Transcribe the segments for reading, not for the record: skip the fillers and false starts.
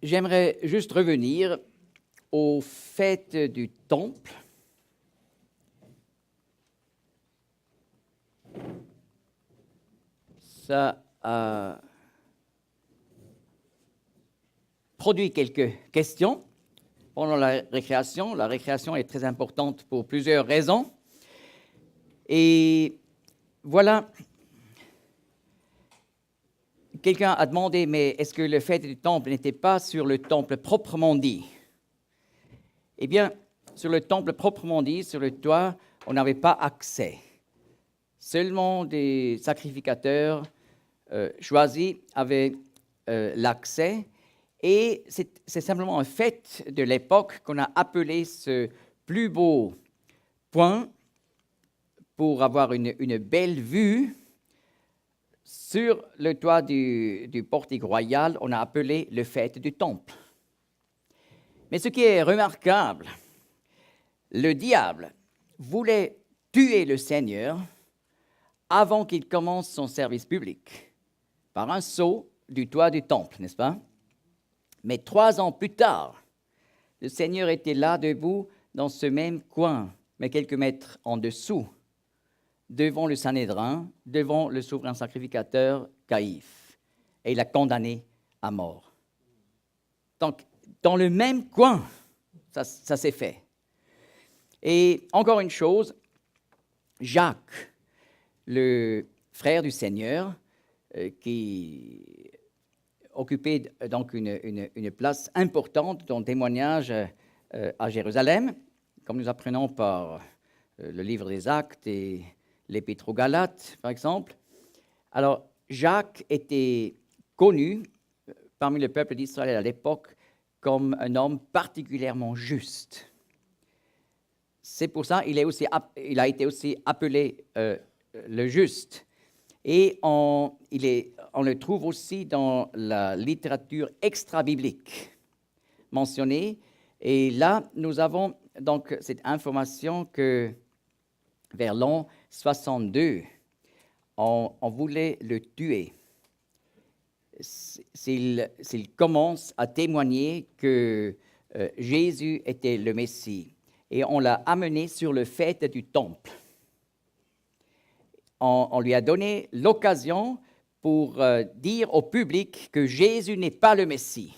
j'aimerais juste revenir aux fêtes du Temple. Ça a produit quelques questions pendant la récréation. La récréation est très importante pour plusieurs raisons. Et voilà, quelqu'un a demandé, mais est-ce que le fête du Temple n'était pas sur le Temple proprement dit? Eh bien, sur le Temple proprement dit, sur le toit, on n'avait pas accès. Seulement des sacrificateurs choisis avaient l'accès. Et c'est simplement un fait de l'époque qu'on a appelé ce plus beau point pour avoir une belle vue sur le toit du portique royal. On a appelé le fête du Temple. Mais ce qui est remarquable, le diable voulait tuer le Seigneur avant qu'il commence son service public, par un saut du toit du temple, n'est-ce pas? Mais 3 ans plus tard, le Seigneur était là, debout, dans ce même coin, mais quelques mètres en dessous, devant le Sanhédrin, devant le souverain sacrificateur Caïphe, et il l'a condamné à mort. Donc, dans le même coin, ça s'est fait. Et encore une chose, Jacques, le frère du Seigneur, qui occupait donc une place importante dans le témoignage à Jérusalem, comme nous apprenons par le livre des Actes et l'Épître aux Galates, par exemple. Alors, Jacques était connu parmi le peuple d'Israël à l'époque comme un homme particulièrement juste. C'est pour ça qu'il a été aussi appelé le juste. Et on le trouve aussi dans la littérature extra-biblique mentionnée. Et là, nous avons donc cette information que vers l'an 62, on voulait le tuer s'il commence à témoigner que Jésus était le Messie. Et on l'a amené sur le fête du Temple. On lui a donné l'occasion pour dire au public que Jésus n'est pas le Messie.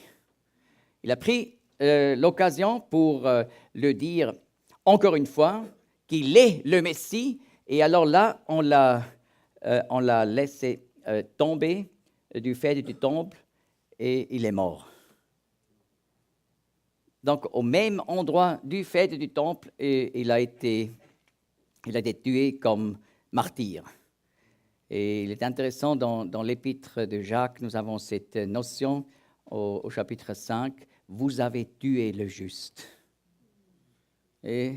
Il a pris l'occasion pour le dire encore une fois qu'il est le Messie. Et alors là, on l'a laissé tomber du fait du temple et il est mort. Donc, au même endroit du fait du temple, il a été tué comme martyr. Et il est intéressant, dans l'épître de Jacques, nous avons cette notion au chapitre 5, « Vous avez tué le juste ». Et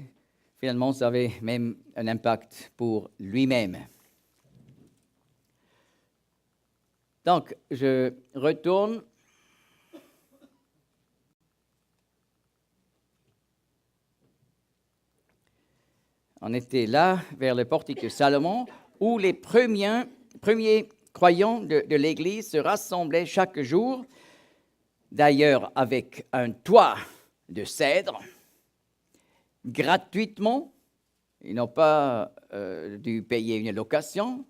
finalement, ça avait même un impact pour lui-même. Donc, je retourne. On était là, vers le portique de Salomon, où les premiers croyants de l'Église se rassemblaient chaque jour, d'ailleurs avec un toit de cèdre, gratuitement. Ils n'ont pas dû payer une location.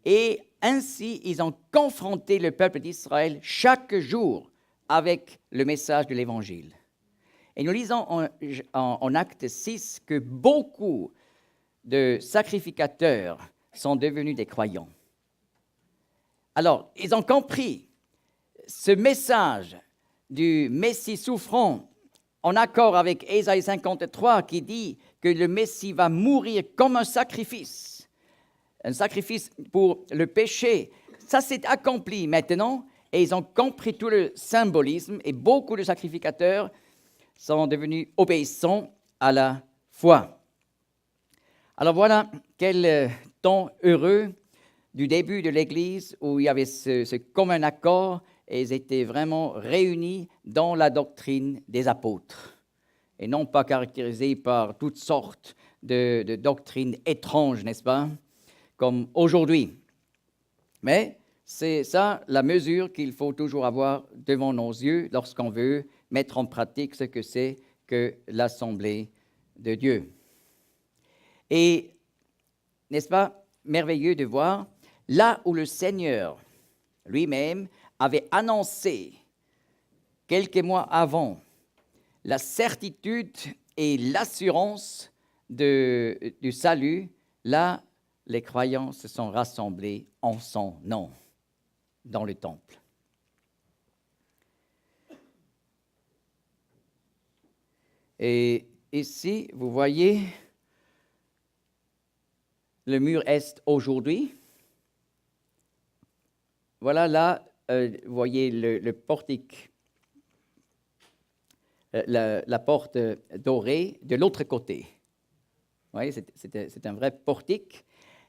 Et ainsi, ils ont confronté le peuple d'Israël chaque jour avec le message de l'Évangile. Et nous lisons en Acte 6 que beaucoup de sacrificateurs sont devenus des croyants. Alors, ils ont compris ce message du Messie souffrant en accord avec Ésaïe 53 qui dit que le Messie va mourir comme un sacrifice pour le péché. Ça s'est accompli maintenant et ils ont compris tout le symbolisme et beaucoup de sacrificateurs sont devenus obéissants à la foi. Alors voilà quel temps heureux du début de l'Église où il y avait ce commun accord et ils étaient vraiment réunis dans la doctrine des apôtres et non pas caractérisés par toutes sortes de doctrines étranges, n'est-ce pas, comme aujourd'hui. Mais C'est ça la mesure qu'il faut toujours avoir devant nos yeux lorsqu'on veut mettre en pratique ce que c'est que l'Assemblée de Dieu. Et n'est-ce pas merveilleux de voir, là où le Seigneur lui-même avait annoncé quelques mois avant la certitude et l'assurance du salut, là, les croyants se sont rassemblés en son nom dans le temple. Et ici, vous voyez le mur est aujourd'hui. Voilà là, vous voyez le portique, la porte dorée de l'autre côté. Vous voyez, c'est un vrai portique.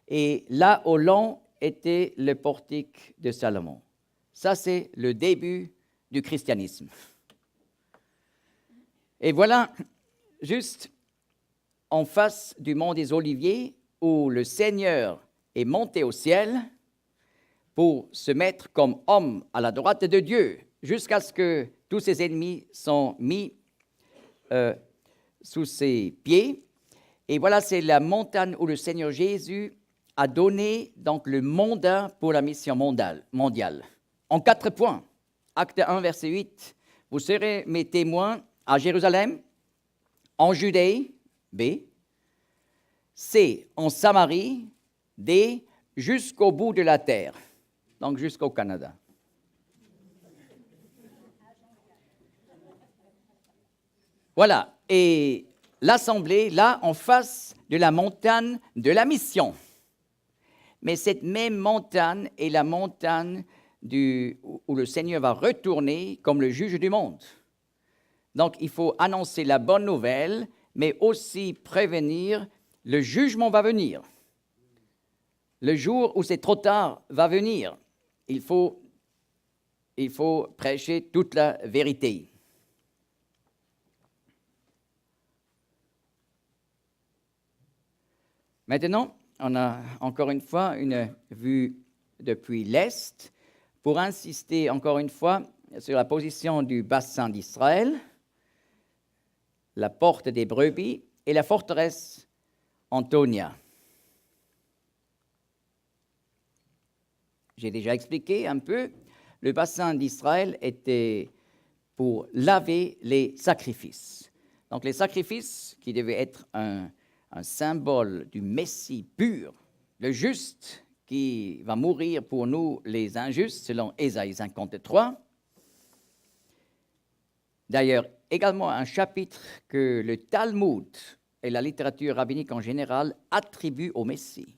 Et là, au long, était le portique de Salomon. Ça, c'est le début du christianisme. Et voilà, juste en face du mont des Oliviers, où le Seigneur est monté au ciel pour se mettre comme homme à la droite de Dieu, jusqu'à ce que tous ses ennemis soient mis sous ses pieds. Et voilà, c'est la montagne où le Seigneur Jésus a donné donc le mandat pour la mission mondiale. En 4 points. Acte 1, verset 8. Vous serez mes témoins à Jérusalem, en Judée, B. C, en Samarie, D, jusqu'au bout de la terre, donc jusqu'au Canada. Voilà, et l'assemblée, là, en face de la montagne de la mission. Mais cette même montagne est la montagne où le Seigneur va retourner comme le juge du monde. Donc, il faut annoncer la bonne nouvelle, mais aussi prévenir le jugement va venir. Le jour où c'est trop tard va venir. Il faut prêcher toute la vérité. Maintenant, on a encore une fois une vue depuis l'Est pour insister encore une fois sur la position du bassin d'Israël, la porte des brebis et la forteresse Antonia. J'ai déjà expliqué un peu, le bassin d'Israël était pour laver les sacrifices. Donc les sacrifices qui devaient être un symbole du Messie pur, le juste qui va mourir pour nous les injustes, selon Ésaïe 53. D'ailleurs, également un chapitre que le Talmud et la littérature rabbinique en général attribuent au Messie.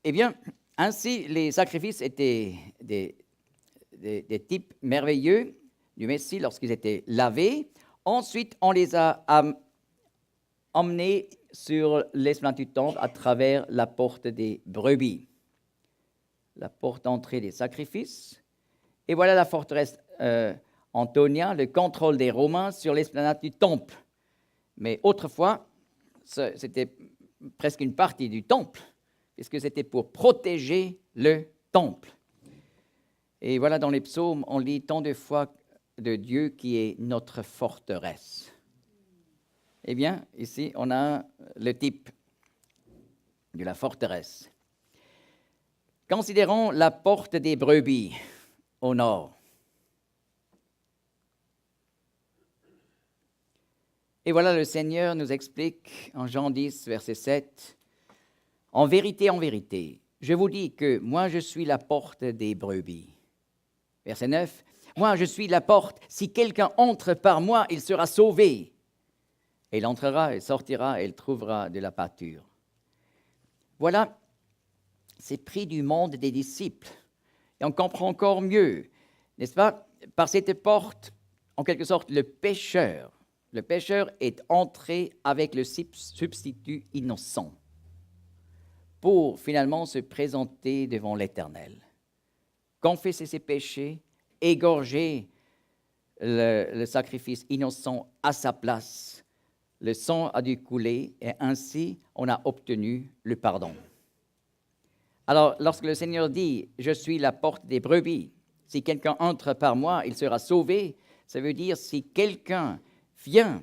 Eh bien, ainsi, les sacrifices étaient des types merveilleux du Messie lorsqu'ils étaient lavés. Ensuite, on les a emmenés sur l'esplanade du temple à travers la porte des brebis, la porte d'entrée des sacrifices. Et voilà la forteresse Antonia, le contrôle des Romains sur l'esplanade du temple. Mais autrefois, c'était presque une partie du temple, puisque c'était pour protéger le temple. Et voilà, dans les psaumes, on lit tant de fois de Dieu qui est notre forteresse. Eh bien, ici, on a le type de la forteresse. Considérons la porte des brebis au nord. Et voilà, le Seigneur nous explique en Jean 10, verset 7, « En vérité, je vous dis que moi je suis la porte des brebis. » Verset 9, « Moi je suis la porte, si quelqu'un entre par moi, il sera sauvé. Et il entrera, il sortira, et il trouvera de la pâture. » Voilà, c'est pris du monde des disciples. Et on comprend encore mieux, n'est-ce pas? Par cette porte, en quelque sorte, le pécheur est entré avec le substitut innocent pour finalement se présenter devant l'Éternel. Confesser ses péchés, égorger le sacrifice innocent à sa place. Le sang a dû couler et ainsi on a obtenu le pardon. Alors, lorsque le Seigneur dit « Je suis la porte des brebis », si quelqu'un entre par moi, il sera sauvé, ça veut dire si quelqu'un vient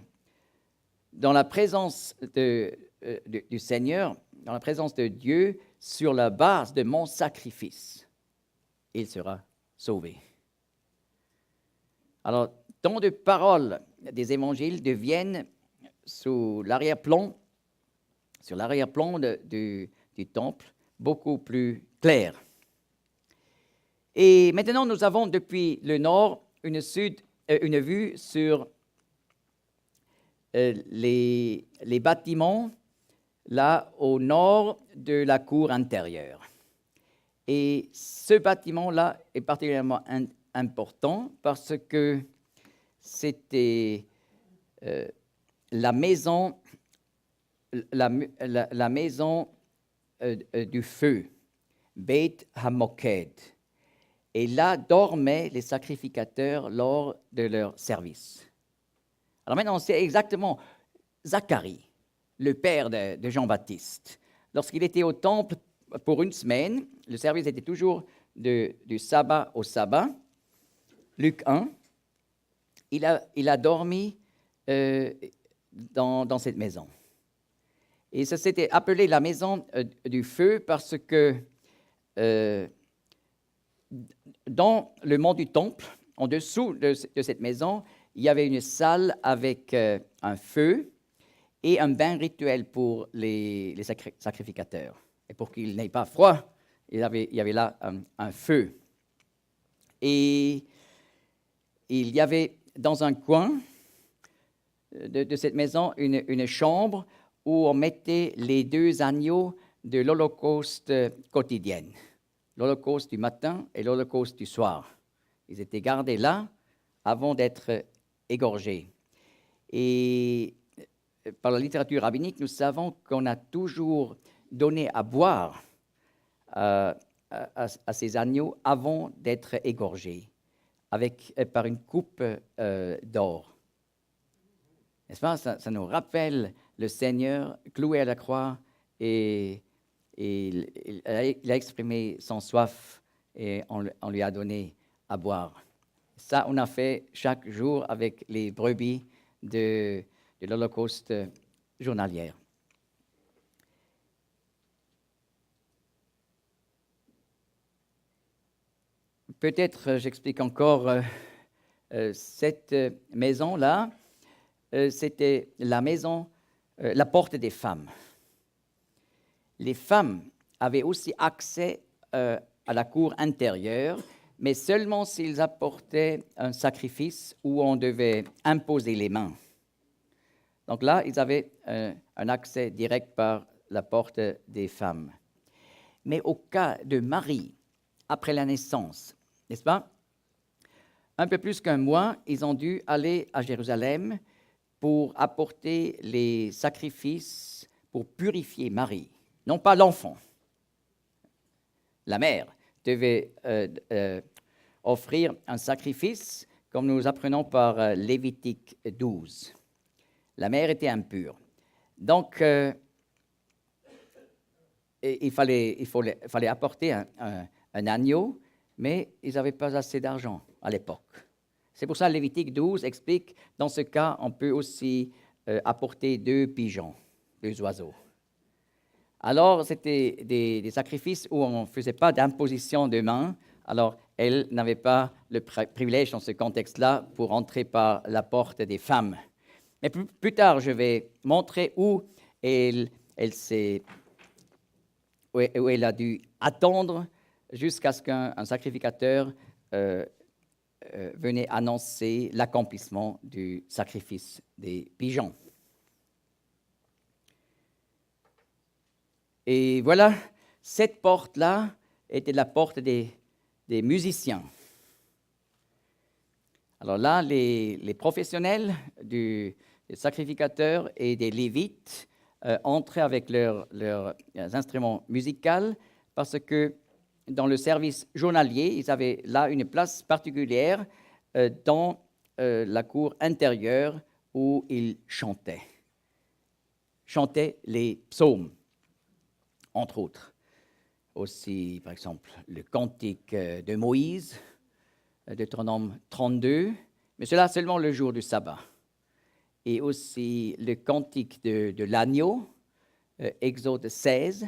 dans la présence du Seigneur, dans la présence de Dieu, sur la base de mon sacrifice, il sera sauvé. Alors, tant de paroles des évangiles deviennent sur l'arrière-plan du temple, beaucoup plus claires. Et maintenant, nous avons depuis le nord une vue sur les bâtiments là au nord de la cour intérieure. Et ce bâtiment-là est particulièrement important parce que c'était la maison du feu, Beit HaMoked. Et là dormaient les sacrificateurs lors de leur service. Alors maintenant, on sait exactement Zacharie, le père de Jean-Baptiste. Lorsqu'il était au temple pour une semaine, le service était toujours du sabbat au sabbat. Luc 1, il a dormi dans cette maison. Et ça s'était appelé la maison du feu parce que dans le mont du temple, en dessous de cette maison, il y avait une salle avec un feu et un bain rituel pour les sacrificateurs. Et pour qu'ils n'aient pas froid, il y avait là un feu. Et il y avait dans un coin de cette maison une chambre où on mettait les 2 agneaux de l'Holocauste quotidienne, l'Holocauste du matin et l'Holocauste du soir. Ils étaient gardés là avant d'être égorgés. Et par la littérature rabbinique, nous savons qu'on a toujours donné à boire à ces agneaux avant d'être égorgés, par une coupe d'or. N'est-ce pas? Ça nous rappelle le Seigneur cloué à la croix et il a exprimé son soif et on lui a donné à boire. Ça, on a fait chaque jour avec les brebis de l'Holocauste journalière. Peut-être j'explique encore cette maison-là. C'était la maison, la porte des femmes. Les femmes avaient aussi accès à la cour intérieure, mais seulement s'ils apportaient un sacrifice où on devait imposer les mains. Donc là, ils avaient un accès direct par la porte des femmes. Mais au cas de Marie, après la naissance, n'est-ce pas? Un peu plus qu'un mois, ils ont dû aller à Jérusalem pour apporter les sacrifices pour purifier Marie, non pas l'enfant. La mère devait offrir un sacrifice, comme nous apprenons par Lévitique 12. La mère était impure. Donc, il fallait apporter un agneau, mais ils n'avaient pas assez d'argent à l'époque. C'est pour ça que Lévitique 12 explique, dans ce cas, on peut aussi apporter 2 pigeons, 2 oiseaux. Alors, c'était des sacrifices où on ne faisait pas d'imposition de main. Alors, elle n'avait pas le privilège dans ce contexte-là pour entrer par la porte des femmes. Mais plus tard, je vais montrer où elle a dû attendre jusqu'à ce qu'un sacrificateur venait annoncer l'accomplissement du sacrifice des pigeons. Et voilà, cette porte-là était la porte des musiciens. Alors là, les professionnels des sacrificateurs et des lévites entraient avec leurs instruments musicaux parce que dans le service journalier, ils avaient là une place particulière dans la cour intérieure où ils chantaient les psaumes, entre autres. aussi, par exemple, le cantique de Moïse, Deutéronome 32, mais cela seulement le jour du sabbat. Et aussi le cantique de l'agneau, Exode 16,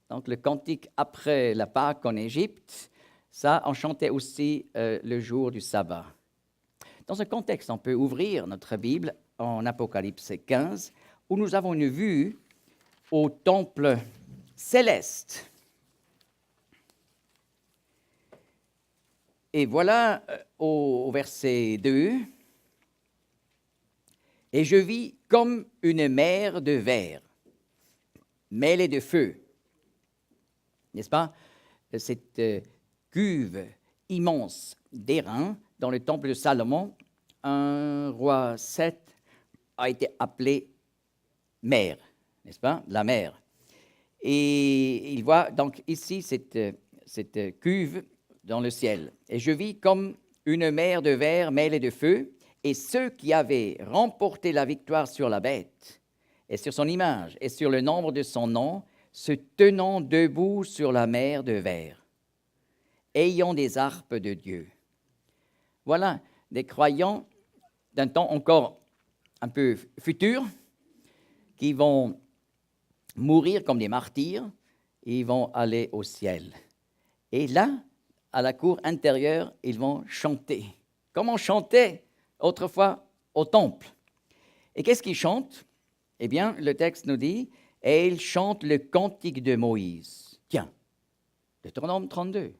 donc le cantique après la Pâque en Égypte, ça, on chantait aussi le jour du sabbat. Dans ce contexte, on peut ouvrir notre Bible en Apocalypse 15, où nous avons une vue au temple céleste. Et voilà au verset 2, « Et je vis comme une mer de verre, mêlée de feu. » N'est-ce pas? Cette cuve immense d'airain dans le temple de Salomon, un roi 7 a été appelé mer, n'est-ce pas? La mer. Et il voit donc ici cette cuve dans le ciel. Et je vis comme une mer de verre mêlée de feu, et ceux qui avaient remporté la victoire sur la bête, et sur son image, et sur le nombre de son nom, se tenant debout sur la mer de verre, ayant des harpes de Dieu. Voilà des croyants d'un temps encore un peu futur, qui vont mourir comme des martyrs, et ils vont aller au ciel. Et là, à la cour intérieure, ils vont chanter. Comme on chantait autrefois au temple. Et qu'est-ce qu'ils chantent? Eh bien, le texte nous dit, « Et ils chantent le cantique de Moïse. » Tiens, Deutéronome 32.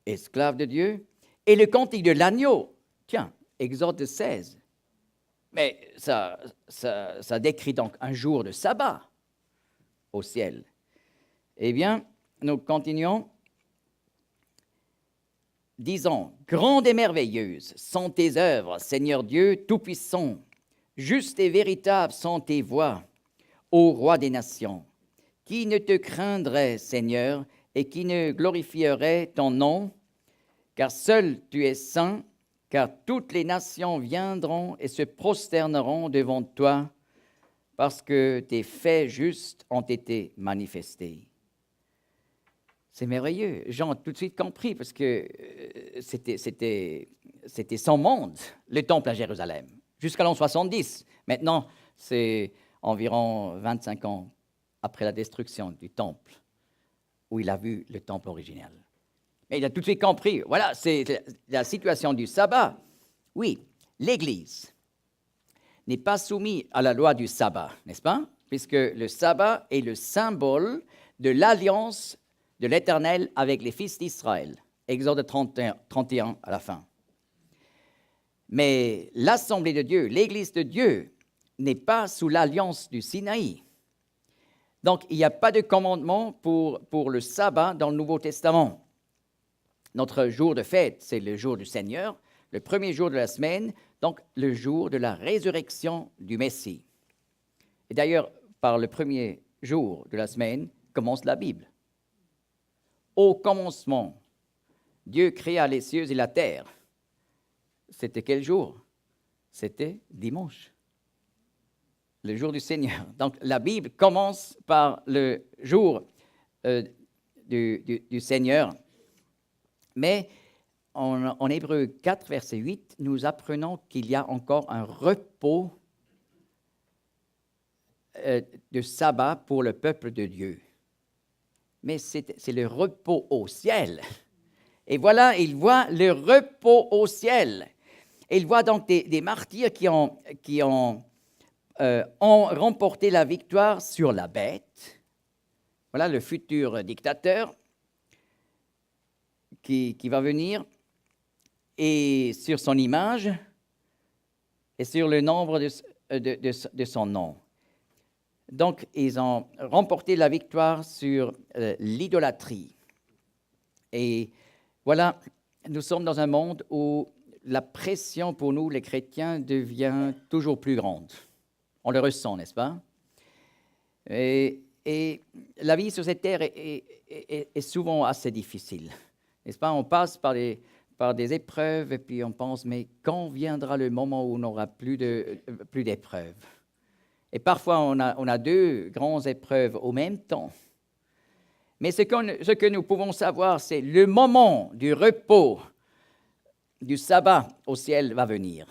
Esclave de Dieu. Et le cantique de l'agneau. Tiens, Exode 16. Mais ça décrit donc un jour de sabbat au ciel. Eh bien, nous continuons. Disons, grandes et merveilleuses sont tes œuvres, Seigneur Dieu Tout-Puissant. Justes et véritables sont tes voies, ô Roi des nations. Qui ne te craindrait, Seigneur, et qui ne glorifierait ton nom? Car seul tu es saint, car toutes les nations viendront et se prosterneront devant toi, parce que tes faits justes ont été manifestés. C'est merveilleux. Jean a tout de suite compris, parce que c'était son monde, le temple à Jérusalem, jusqu'à l'an 70. Maintenant, c'est environ 25 ans après la destruction du temple, où il a vu le temple original. Mais il a tout de suite compris, voilà, c'est la situation du sabbat. Oui, l'Église n'est pas soumise à la loi du sabbat, n'est-ce pas? Puisque le sabbat est le symbole de l'alliance de l'Éternel avec les fils d'Israël. Exode 31 à la fin. Mais l'Assemblée de Dieu, l'Église de Dieu, n'est pas sous l'alliance du Sinaï. Donc, il n'y a pas de commandement pour le sabbat dans le Nouveau Testament. Notre jour de fête, c'est le jour du Seigneur, le premier jour de la semaine, donc le jour de la résurrection du Messie. Et d'ailleurs, par le premier jour de la semaine, commence la Bible. Au commencement, Dieu créa les cieux et la terre. C'était quel jour? C'était dimanche, le jour du Seigneur. Donc la Bible commence par le jour du Seigneur. Mais en Hébreux 4, verset 8, nous apprenons qu'il y a encore un repos de sabbat pour le peuple de Dieu. Mais c'est le repos au ciel. Et voilà, il voit le repos au ciel. Et il voit donc des martyrs qui ont remporté la victoire sur la bête. Voilà le futur dictateur qui va venir, et sur son image et sur le nombre de son nom. Donc, ils ont remporté la victoire sur l'idolâtrie. Et voilà, nous sommes dans un monde où la pression pour nous, les chrétiens, devient toujours plus grande. On le ressent, n'est-ce pas? Et la vie sur cette terre est souvent assez difficile, n'est-ce pas? On passe par des épreuves et puis on pense, mais quand viendra le moment où on n'aura plus d'épreuves? Et parfois, on a deux grandes épreuves au même temps. Mais ce que nous pouvons savoir, c'est le moment du repos, du sabbat au ciel va venir.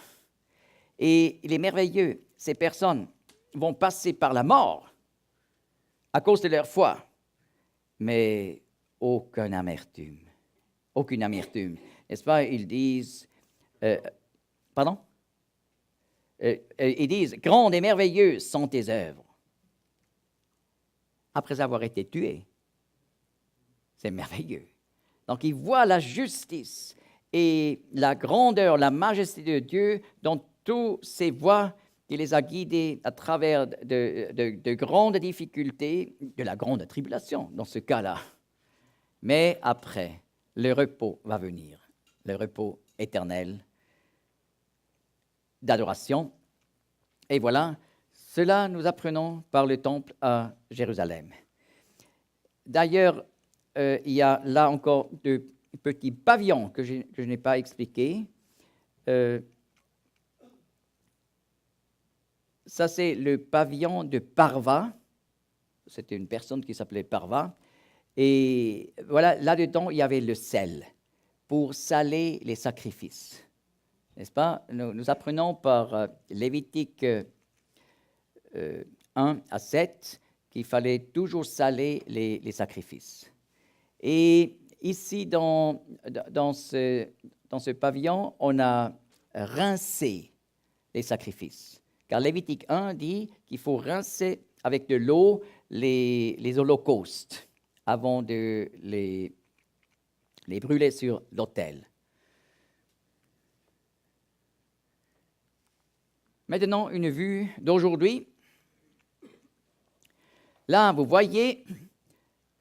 Et il est merveilleux, ces personnes vont passer par la mort à cause de leur foi, mais aucune amertume. Aucune amertume. N'est-ce pas? Ils disent, pardon? Ils disent, grandes et merveilleuses sont tes œuvres. Après avoir été tués. C'est merveilleux. Donc, ils voient la justice et la grandeur, la majesté de Dieu dans toutes ces voies qui les a guidés à travers de grandes difficultés, de la grande tribulation dans ce cas-là. Mais après, le repos va venir, le repos éternel d'adoration. Et voilà, cela nous apprenons par le temple à Jérusalem. D'ailleurs, il y a là encore de petits pavillons que je n'ai pas expliqués. Ça, c'est le pavillon de Parva. C'était une personne qui s'appelait Parva. Et voilà, là-dedans, il y avait le sel pour saler les sacrifices. N'est-ce pas? Nous apprenons par Lévitique 1 à 7 qu'il fallait toujours saler les sacrifices. Et ici, dans ce pavillon, on a rincé les sacrifices. Car Lévitique 1 dit qu'il faut rincer avec de l'eau les holocaustes avant de les brûler sur l'autel. Maintenant, une vue d'aujourd'hui. Là, vous voyez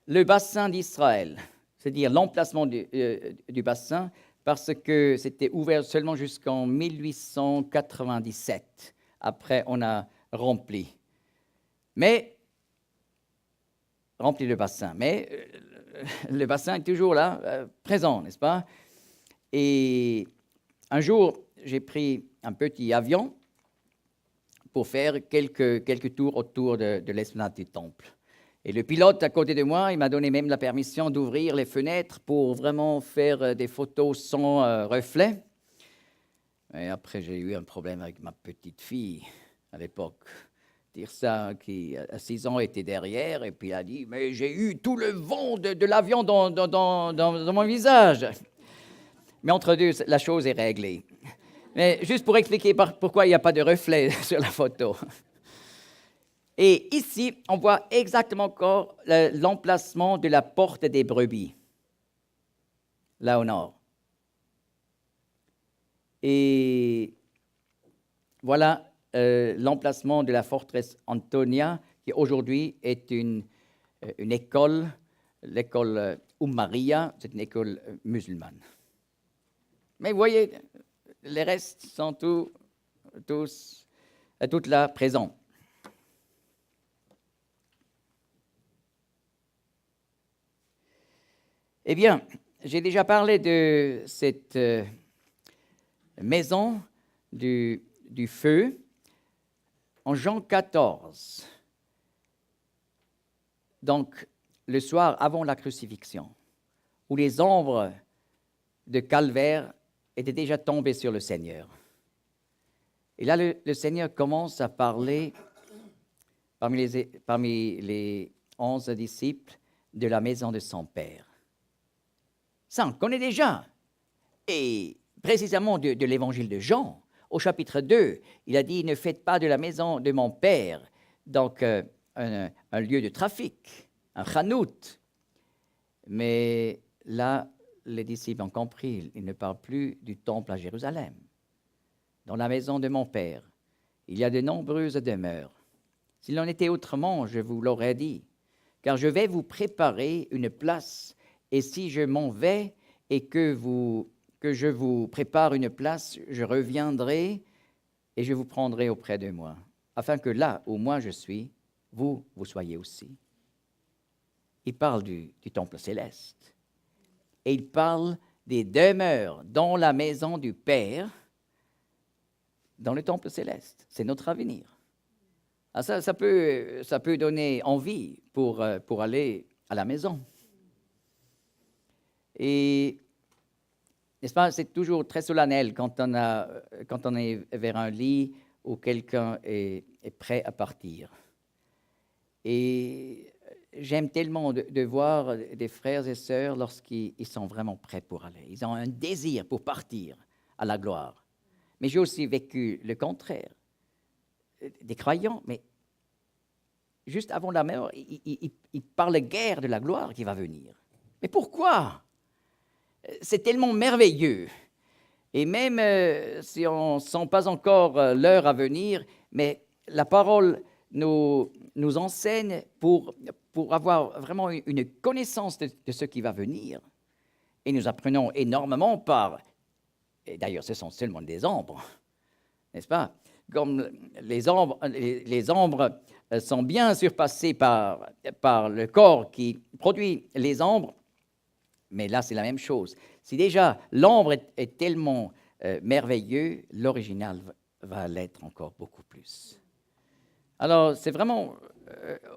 le bassin d'Israël, c'est-à-dire l'emplacement du bassin, parce que c'était ouvert seulement jusqu'en 1897. Après, on a rempli le bassin. Mais le bassin est toujours là, présent, n'est-ce pas? Et un jour, j'ai pris un petit avion pour faire quelques tours autour de l'esplanade du temple. Et le pilote à côté de moi, il m'a donné même la permission d'ouvrir les fenêtres pour vraiment faire des photos sans reflet. Et après, j'ai eu un problème avec ma petite fille à l'époque. Tirsa, qui à 6 ans était derrière, et puis elle a dit « Mais j'ai eu tout le vent de l'avion dans mon visage !» Mais entre deux, la chose est réglée. Mais juste pour expliquer pourquoi il n'y a pas de reflet sur la photo. Et ici, on voit exactement encore l'emplacement de la porte des brebis, là au nord. Et voilà l'emplacement de la forteresse Antonia, qui aujourd'hui est une école, l'école Maria, c'est une école musulmane. Mais vous voyez, les restes sont tous là présents. Eh bien, j'ai déjà parlé de cette maison du feu en Jean 14. Donc, le soir avant la crucifixion, où les ombres de calvaire étaient déjà tombées sur le Seigneur. Et là, le Seigneur commence à parler parmi les 11 disciples de la maison de son Père. Ça, on connaît déjà. Et précisément de l'évangile de Jean, au chapitre 2, il a dit « Ne faites pas de la maison de mon Père donc un lieu de trafic, un chanout. » Mais là, les disciples ont compris, il ne parle plus du temple à Jérusalem. Dans la maison de mon Père, il y a de nombreuses demeures. S'il en était autrement, je vous l'aurais dit, car je vais vous préparer une place. Et si je m'en vais et que je vous prépare une place, je reviendrai et je vous prendrai auprès de moi, afin que là où moi je suis, vous soyez aussi. Il parle du temple céleste. Et il parle des demeures dans la maison du Père, dans le temple céleste. C'est notre avenir. Ah, ça peut donner envie pour aller à la maison. Et, n'est-ce pas, c'est toujours très solennel quand on est vers un lit où quelqu'un est prêt à partir. Et j'aime tellement de voir des frères et sœurs lorsqu'ils sont vraiment prêts pour aller. Ils ont un désir pour partir à la gloire. Mais j'ai aussi vécu le contraire. Des croyants, mais juste avant la mort, ils parlent guère de la gloire qui va venir. Mais pourquoi? C'est tellement merveilleux. Et même si on ne sent pas encore l'heure à venir, mais la parole nous enseigne pour avoir vraiment une connaissance de ce qui va venir. Et nous apprenons énormément et d'ailleurs ce sont seulement des ombres, n'est-ce pas? Comme les ombres sont bien surpassées par le corps qui produit les ombres, mais là c'est la même chose. Si déjà l'ombre est tellement merveilleux, l'original va l'être encore beaucoup plus. Alors c'est vraiment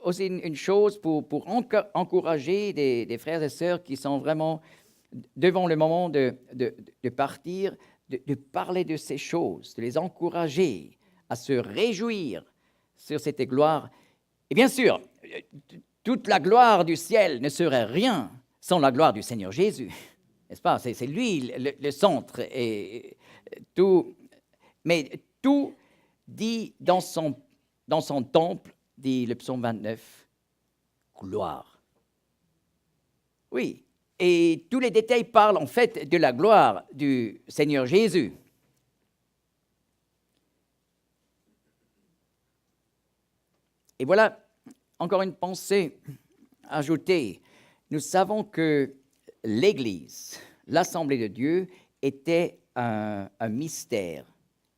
aussi une chose pour encourager des frères et sœurs qui sont vraiment devant le moment de partir, de parler de ces choses, de les encourager à se réjouir sur cette gloire. Et bien sûr, toute la gloire du ciel ne serait rien sans la gloire du Seigneur Jésus, n'est-ce pas? C'est lui le centre. Et tout, mais tout dit dans son temple, dit le psaume 29, gloire. Oui, et tous les détails parlent en fait de la gloire du Seigneur Jésus. Et voilà, encore une pensée ajoutée. Nous savons que l'Église, l'Assemblée de Dieu, était un mystère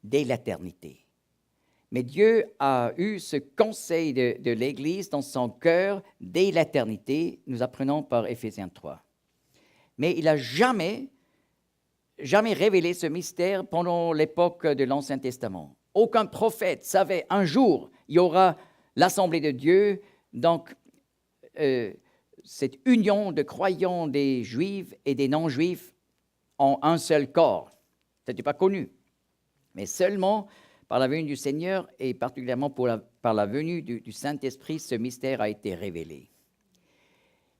dès l'éternité. Mais Dieu a eu ce conseil de l'Église dans son cœur dès l'éternité, nous apprenons par Éphésiens 3. Mais il n'a jamais révélé ce mystère pendant l'époque de l'Ancien Testament. Aucun prophète savait un jour, il y aura l'Assemblée de Dieu, donc cette union de croyants des Juifs et des non-Juifs en un seul corps. Ce n'était pas connu. Mais seulement par la venue du Seigneur et particulièrement par la venue du Saint-Esprit, ce mystère a été révélé.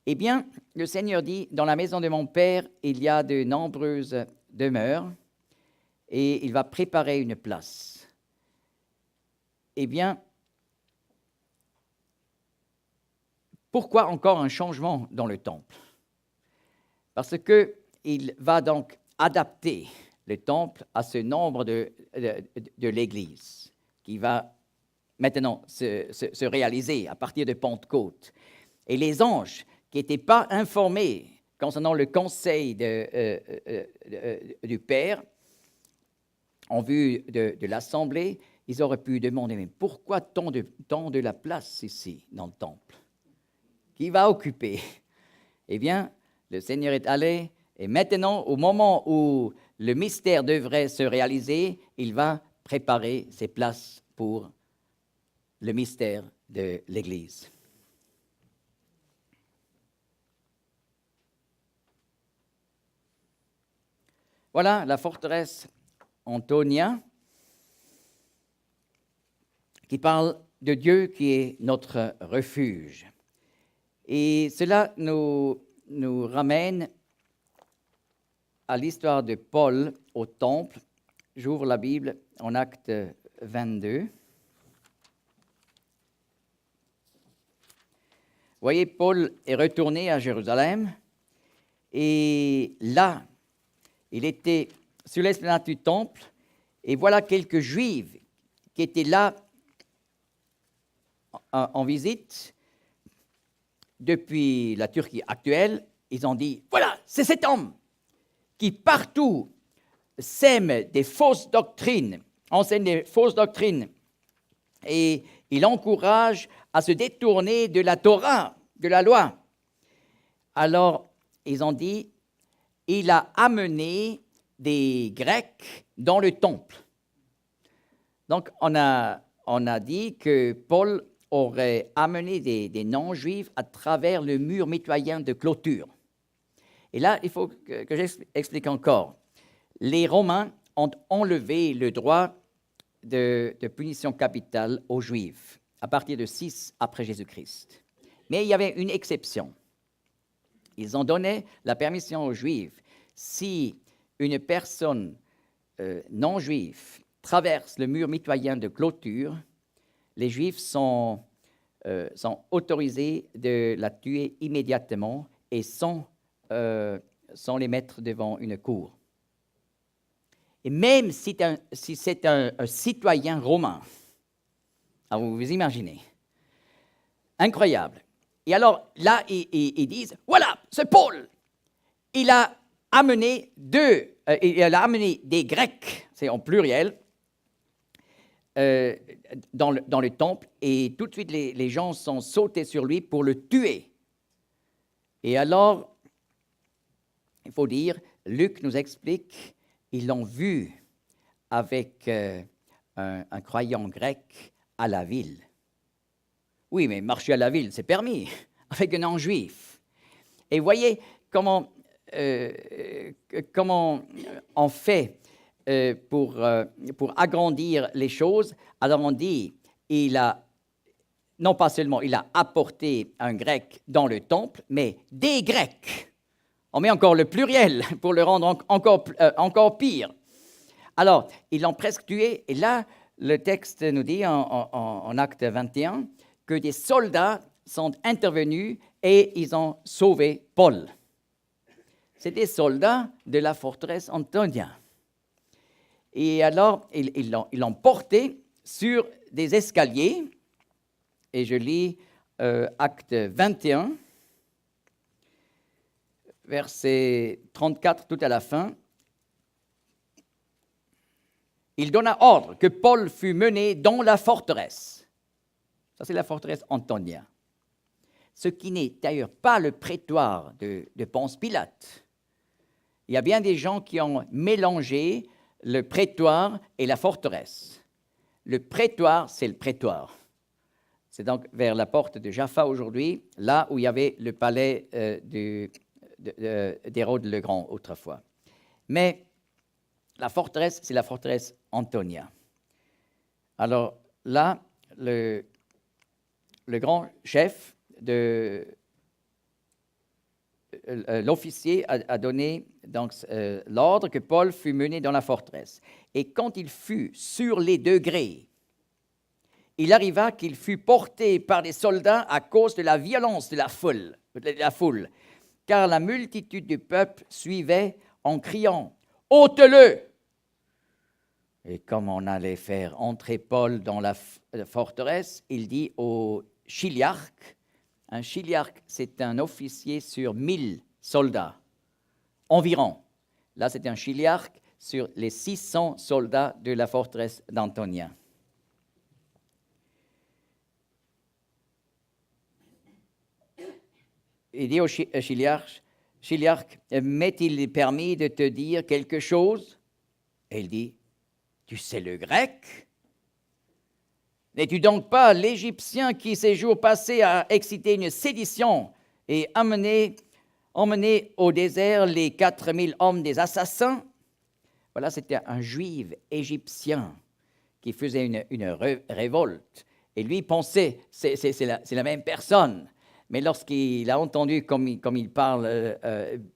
Eh bien, le Seigneur dit, dans la maison de mon Père, il y a de nombreuses demeures et il va préparer une place. Eh bien, pourquoi encore un changement dans le temple? Parce qu'il va donc adapter le temple à ce nombre de l'Église qui va maintenant se réaliser à partir de Pentecôte. Et les anges qui n'étaient pas informés concernant le conseil du Père, en vue de l'Assemblée, ils auraient pu demander, mais pourquoi tant de la place ici dans le temple? Qui va occuper? Eh bien, le Seigneur est allé, et maintenant, au moment où le mystère devrait se réaliser, il va préparer ses places pour le mystère de l'Église. Voilà la forteresse Antonia qui parle de Dieu qui est notre refuge. Et cela nous ramène à l'histoire de Paul au temple. J'ouvre la Bible en Acte 22. Vous voyez, Paul est retourné à Jérusalem et là, il était sur l'esplanade du temple et voilà quelques Juifs qui étaient là en visite depuis la Turquie actuelle. Ils ont dit, voilà, c'est cet homme qui partout sème des fausses doctrines, enseigne des fausses doctrines, et il encourage à se détourner de la Torah, de la loi. Alors, ils ont dit, il a amené des Grecs dans le temple. Donc, on a dit que Paul aurait amené des non-juifs à travers le mur mitoyen de clôture. Et là, il faut que j'explique encore. Les Romains ont enlevé le droit de punition capitale aux Juifs à partir de 6 après Jésus-Christ. Mais il y avait une exception. Ils ont donné la permission aux Juifs. Si une personne non juive traverse le mur mitoyen de clôture, les Juifs sont autorisés de la tuer immédiatement et sans les mettre devant une cour. Et même si c'est un citoyen romain, alors vous imaginez, incroyable. Et alors là, ils disent, voilà, ce Paul, il a amené des Grecs, c'est en pluriel, dans le temple, et tout de suite les gens sont sautés sur lui pour le tuer. Et alors, il faut dire, Luc nous explique, ils l'ont vu avec un croyant grec à la ville. Oui, mais marcher à la ville, c'est permis, avec un non-juif. Et voyez comment on fait pour agrandir les choses. Alors on dit, non pas seulement il a apporté un grec dans le temple, mais des Grecs. On met encore le pluriel pour le rendre encore pire. Alors, ils l'ont presque tué, et là, le texte nous dit en Acte 21 que des soldats sont intervenus et ils ont sauvé Paul. C'est des soldats de la forteresse Antonia. Et alors, ils l'ont porté sur des escaliers, et je lis Acte 21, verset 34 tout à la fin. Il donna ordre que Paul fût mené dans la forteresse. Ça, c'est la forteresse Antonia. Ce qui n'est d'ailleurs pas le prétoire de Ponce Pilate. Il y a bien des gens qui ont mélangé le prétoire et la forteresse. Le prétoire, c'est le prétoire. C'est donc vers la porte de Jaffa aujourd'hui, là où il y avait le palais d'Hérode le Grand autrefois. Mais la forteresse, c'est la forteresse Antonia. Alors là, le grand chef l'officier a donné donc l'ordre que Paul fût mené dans la forteresse. Et quand il fut sur les degrés, il arriva qu'il fut porté par des soldats à cause de la violence de la foule, car la multitude du peuple suivait en criant « Ôte-le !» Et comme on allait faire entrer Paul dans la forteresse, il dit au chiliarque, un chiliarque, c'est un officier sur 1000 soldats, environ. Là, c'est un chiliarque sur les 600 soldats de la forteresse d'Antonia. Il dit au chiliarque, m'est-il permis de te dire quelque chose? Et il dit, tu sais le grec? N'es-tu donc pas l'Égyptien qui, ces jours passés, a excité une sédition et emmené au désert les 4000 hommes des assassins? Voilà, c'était un juif égyptien qui faisait une révolte. Et lui pensait, c'est la même personne. Mais lorsqu'il a entendu comme il parle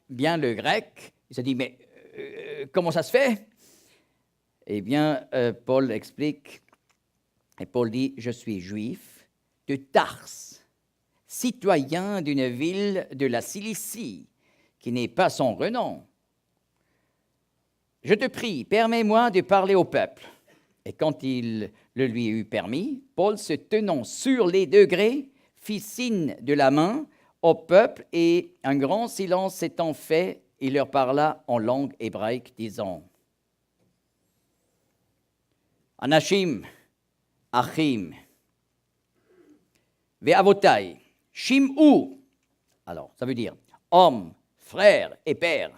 bien le grec, il s'est dit, mais comment ça se fait? Eh bien, Paul explique, et Paul dit, je suis juif de Tars, citoyen d'une ville de la Cilicie, qui n'est pas son renom. Je te prie, permets-moi de parler au peuple. Et quand il le lui eut permis, Paul, se tenant sur les degrés, fit signe de la main au peuple, et un grand silence s'étant fait, il leur parla en langue hébraïque, disant « Anashim, Achim, Ve'avotai, Shim'u » alors, ça veut dire « hommes, frères et pères,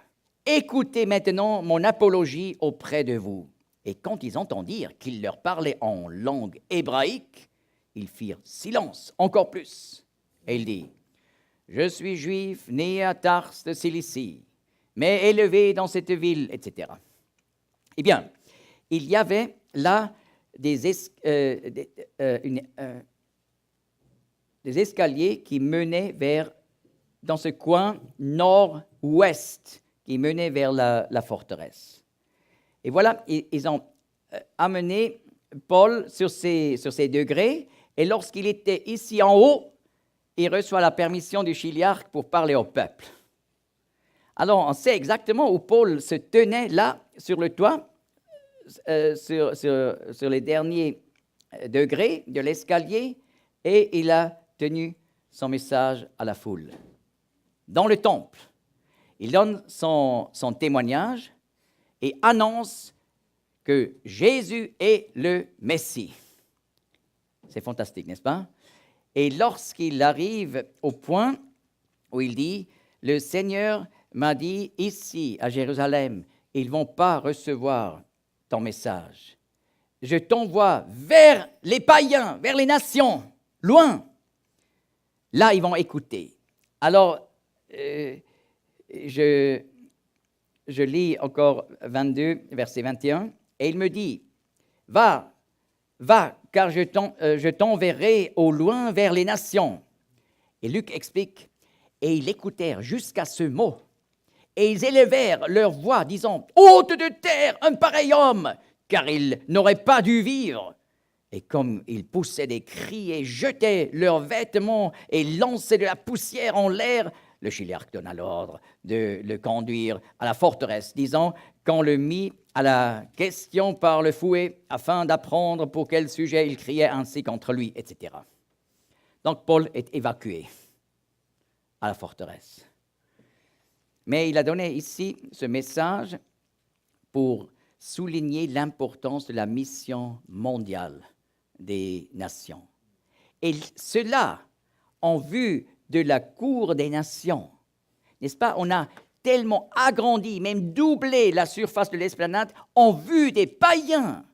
écoutez maintenant mon apologie auprès de vous. » Et quand ils entendirent qu'il leur parlait en langue hébraïque, ils firent silence encore plus. Et il dit, « Je suis juif, né à Tars de Cilicie, mais élevé dans cette ville, etc. Eh bien, il y avait là des escaliers qui menaient dans ce coin nord-ouest, qui menaient vers la forteresse. Et voilà, ils ont amené Paul sur ces degrés, et lorsqu'il était ici en haut, il reçoit la permission du chiliarque pour parler au peuple. Alors, on sait exactement où Paul se tenait là, sur le toit, sur les derniers degrés de l'escalier, et il a tenu son message à la foule. Dans le temple, il donne son témoignage et annonce que Jésus est le Messie. C'est fantastique, n'est-ce pas? Et lorsqu'il arrive au point où il dit « Le Seigneur m'a dit ici, à Jérusalem, ils ne vont pas recevoir ton message. Je t'envoie vers les païens, vers les nations, loin. Là, ils vont écouter. » Alors, je lis encore 22, verset 21, et il me dit, « Va, car je t'enverrai au loin vers les nations. » Et Luc explique, « Et ils écoutèrent jusqu'à ce mot, et ils élevèrent leur voix, disant, « Hôte de terre, un pareil homme, car ils n'auraient pas dû vivre. » Et comme ils poussaient des cris et jetaient leurs vêtements et lançaient de la poussière en l'air, le chiliarque donna l'ordre de le conduire à la forteresse, disant qu'on le mit à la question par le fouet, afin d'apprendre pour quel sujet il criait ainsi contre lui, etc. Donc Paul est évacué à la forteresse. Mais il a donné ici ce message pour souligner l'importance de la mission mondiale des nations. Et cela en vue de la cour des nations. N'est-ce pas? On a tellement agrandi, même doublé la surface de l'esplanade en vue des païens,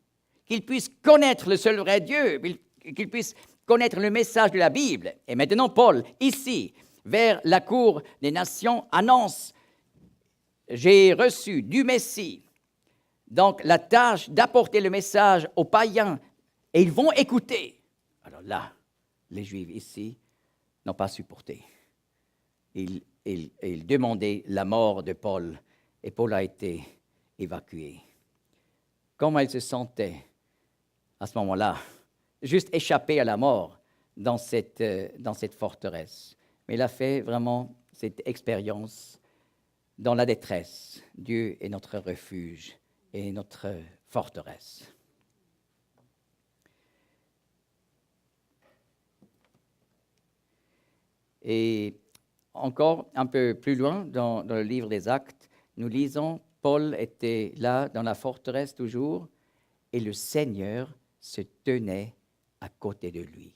qu'ils puissent connaître le seul vrai Dieu, qu'ils puissent connaître le message de la Bible. Et maintenant, Paul, ici, vers la cour des nations, annonce « J'ai reçu du Messie, donc la tâche d'apporter le message aux païens, et ils vont écouter. » Alors là, les Juifs ici n'ont pas supporté. Ils demandaient la mort de Paul, et Paul a été évacué. Comment il se sentait à ce moment-là, juste échappé à la mort dans cette forteresse. Mais il a fait vraiment cette expérience dans la détresse. Dieu est notre refuge et notre forteresse. Et encore un peu plus loin dans le livre des Actes, nous lisons « Paul était là dans la forteresse toujours, et le Seigneur se tenait à côté de lui. »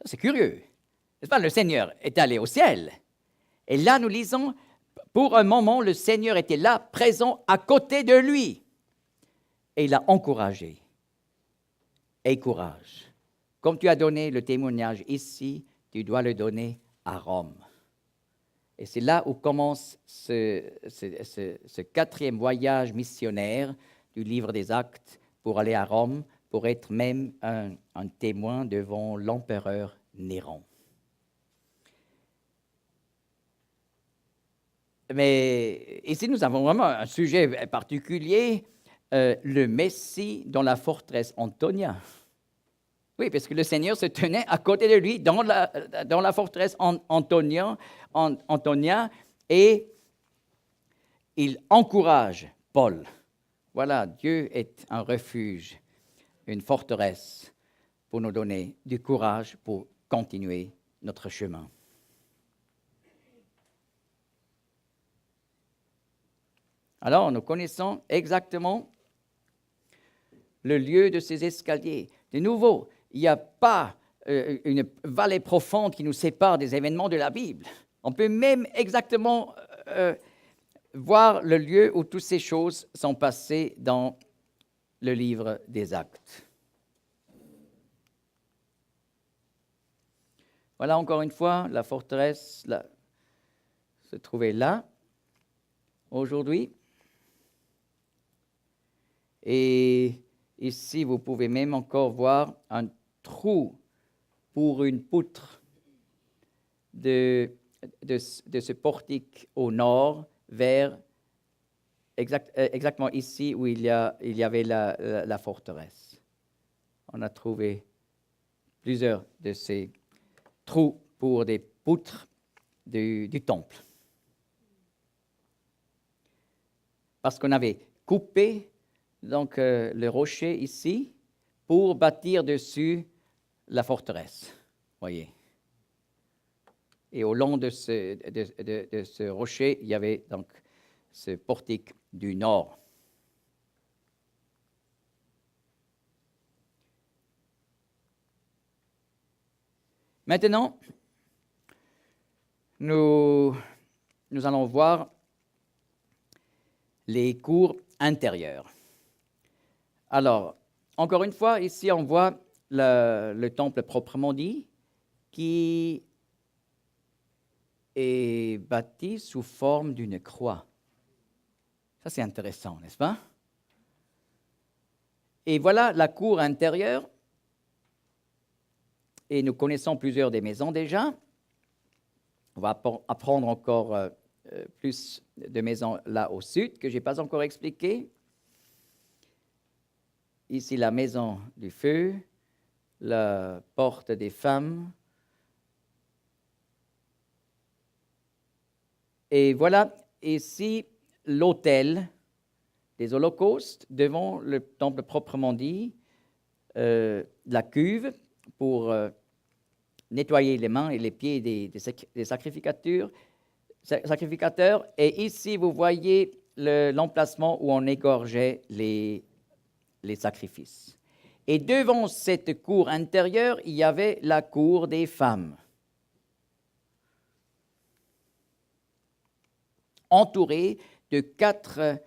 C'est curieux, n'est-ce pas? Le Seigneur est allé au ciel. Et là, nous lisons, pour un moment, le Seigneur était là, présent à côté de lui. Et il l'a encouragé. Aie courage. Comme tu as donné le témoignage ici, tu dois le donner à Rome. Et c'est là où commence ce quatrième voyage missionnaire du livre des Actes pour aller à Rome, pour être même un témoin devant l'empereur Néron. Mais ici, nous avons vraiment un sujet particulier, le Messie dans la forteresse Antonia. Oui, parce que le Seigneur se tenait à côté de lui dans la forteresse Antonia, et il encourage Paul. Voilà, Dieu est un refuge, une forteresse pour nous donner du courage pour continuer notre chemin. Alors, nous connaissons exactement le lieu de ces escaliers. De nouveau, il n'y a pas une vallée profonde qui nous sépare des événements de la Bible. On peut même exactement voir le lieu où toutes ces choses sont passées dans le livre des Actes. Voilà encore une fois la forteresse, se trouvait là, aujourd'hui. Et ici, vous pouvez même encore voir un trou pour une poutre de ce portique au nord vers exactement ici où il y avait la forteresse. On a trouvé plusieurs de ces trous pour des poutres du temple. Parce qu'on avait coupé donc, le rocher ici pour bâtir dessus la forteresse. Voyez. Et au long de ce rocher, il y avait donc ce portique du nord. Maintenant, nous allons voir les cours intérieures. Alors, encore une fois, ici, on voit le temple proprement dit, qui est bâti sous forme d'une croix. Ça, c'est intéressant, n'est-ce pas? Et voilà la cour intérieure. Et nous connaissons plusieurs des maisons déjà. On va apprendre encore plus de maisons là au sud, que je n'ai pas encore expliqué. Ici, la maison du feu, la porte des femmes. Et voilà ici l'autel des holocaustes devant le temple proprement dit, la cuve pour nettoyer les mains et les pieds des sacrificateurs. Et ici, vous voyez l'emplacement où on égorgeait les sacrifices. Et devant cette cour intérieure, il y avait la cour des femmes, entourée de 4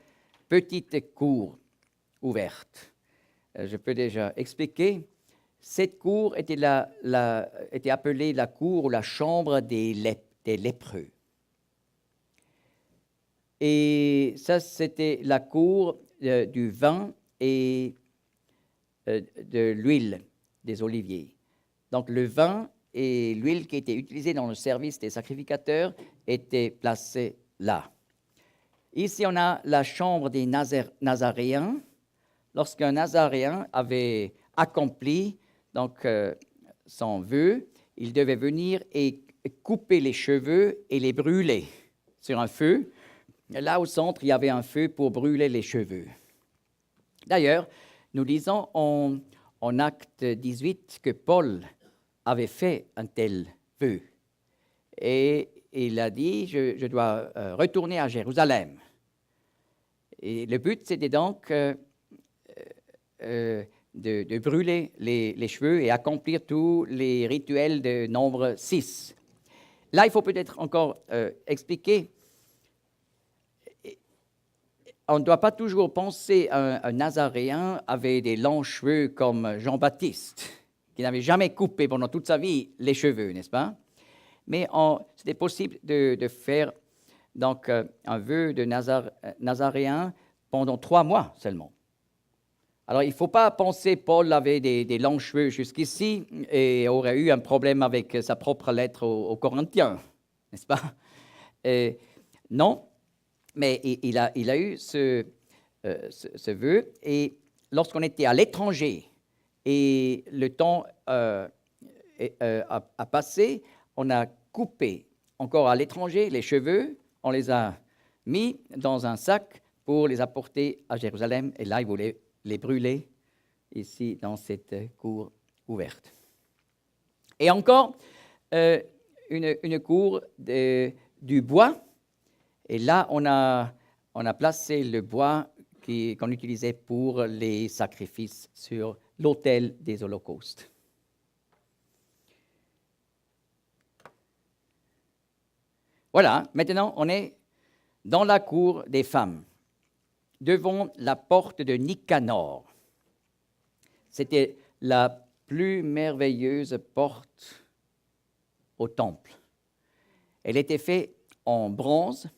petites cours ouvertes. Je peux déjà expliquer. Cette cour était appelée la cour ou la chambre des lépreux. Et ça, c'était la cour du vin et de l'huile des oliviers. Donc le vin et l'huile qui étaient utilisés dans le service des sacrificateurs étaient placés là. Ici, on a la chambre des Nazaréens. Lorsqu'un Nazaréen avait accompli donc, son vœu, il devait venir et couper les cheveux et les brûler sur un feu. Là, au centre, il y avait un feu pour brûler les cheveux. D'ailleurs, nous lisons en Acte 18 que Paul avait fait un tel vœu. Et il a dit, je dois retourner à Jérusalem. Et le but, c'était donc de brûler les cheveux et accomplir tous les rituels de nombre 6. Là, il faut peut-être encore expliquer. On ne doit pas toujours penser un Nazaréen avait des longs cheveux comme Jean-Baptiste, qui n'avait jamais coupé pendant toute sa vie les cheveux, n'est-ce pas? Mais c'était possible de faire donc, un vœu de Nazaréen pendant 3 mois seulement. Alors, il ne faut pas penser Paul avait des longs cheveux jusqu'ici et aurait eu un problème avec sa propre lettre aux Corinthiens, n'est-ce pas? Non. Mais il a eu ce vœu, et lorsqu'on était à l'étranger et le temps a passé, on a coupé encore à l'étranger les cheveux, on les a mis dans un sac pour les apporter à Jérusalem, et là, ils voulaient les brûler ici dans cette cour ouverte. Et encore une cour du bois. Et là, on a placé le bois qu'on utilisait pour les sacrifices sur l'autel des holocaustes. Voilà, maintenant on est dans la cour des femmes, devant la porte de Nicanor. C'était la plus merveilleuse porte au temple. Elle était faite en bronze.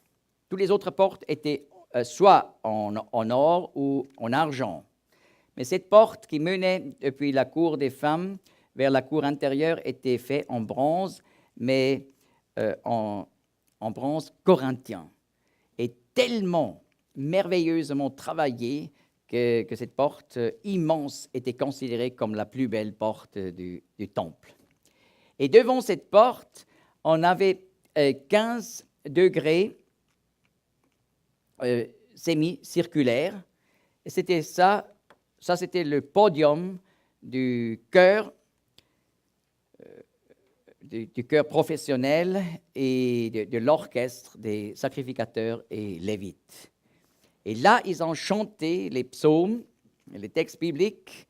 Toutes les autres portes étaient soit en or ou en argent. Mais cette porte qui menait depuis la cour des femmes vers la cour intérieure était faite en bronze, mais en bronze corinthien. Et tellement merveilleusement travaillée que cette porte immense était considérée comme la plus belle porte du temple. Et devant cette porte, on avait 15 degrés semi-circulaires. Et c'était ça c'était le podium du chœur, du chœur professionnel et de l'orchestre des sacrificateurs et lévites. Et là, ils ont chanté les psaumes, les textes bibliques,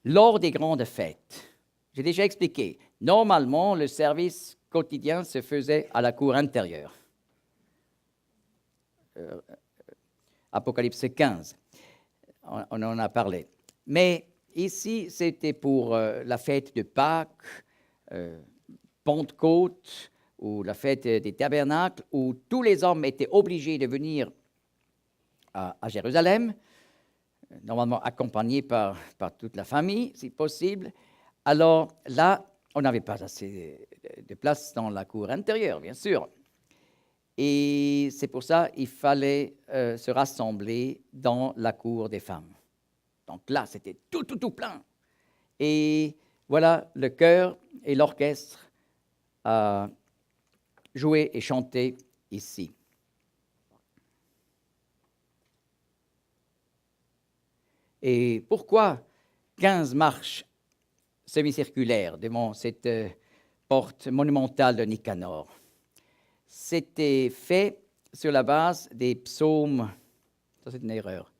lors des grandes fêtes. J'ai déjà expliqué. Normalement, le service quotidien se faisait à la cour intérieure. Apocalypse 15, on en a parlé. Mais ici, c'était pour la fête de Pâques, Pentecôte, ou la fête des tabernacles, où tous les hommes étaient obligés de venir à Jérusalem, normalement accompagnés par toute la famille, si possible. Alors là, on n'avait pas assez de place dans la cour intérieure, bien sûr. Et c'est pour ça qu'il fallait se rassembler dans la cour des femmes. Donc là, c'était tout plein. Et voilà, le chœur et l'orchestre jouaient et chantaient ici. Et pourquoi 15 marches semi-circulaires devant cette porte monumentale de Nicanor? C'était fait sur la base des psaumes, ça c'est une erreur,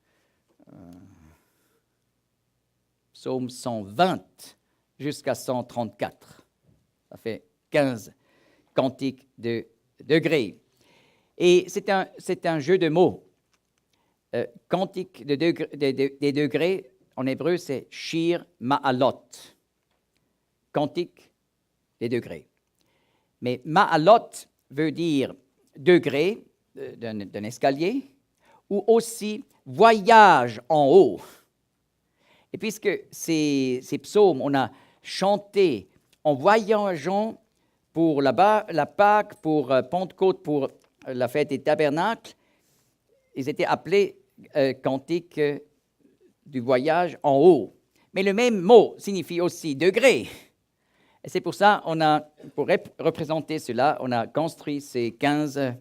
psaume 120 jusqu'à 134. Ça fait 15 cantiques de degrés. Et c'est un jeu de mots. Cantique des degrés, en hébreu, c'est Shir Ma'alot. Cantique des degrés. Mais Ma'alot veut dire degré d'un escalier ou aussi voyage en haut. Et puisque ces psaumes, on a chanté en voyageant pour la Pâque, pour Pentecôte, pour la fête des tabernacles, ils étaient appelés cantiques du voyage en haut. Mais le même mot signifie aussi degré. Et c'est pour ça pour représenter cela, on a construit ces 15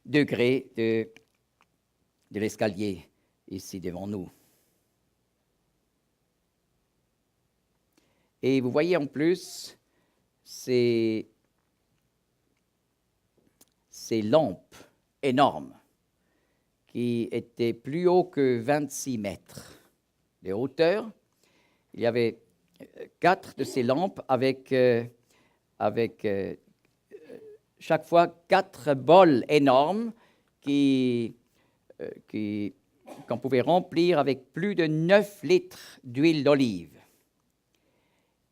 degrés de l'escalier ici devant nous. Et vous voyez en plus ces lampes énormes qui étaient plus hauts que 26 mètres de hauteur. Il y avait 4 de ces lampes avec chaque fois 4 bols énormes qu'on pouvait remplir avec plus de 9 litres d'huile d'olive.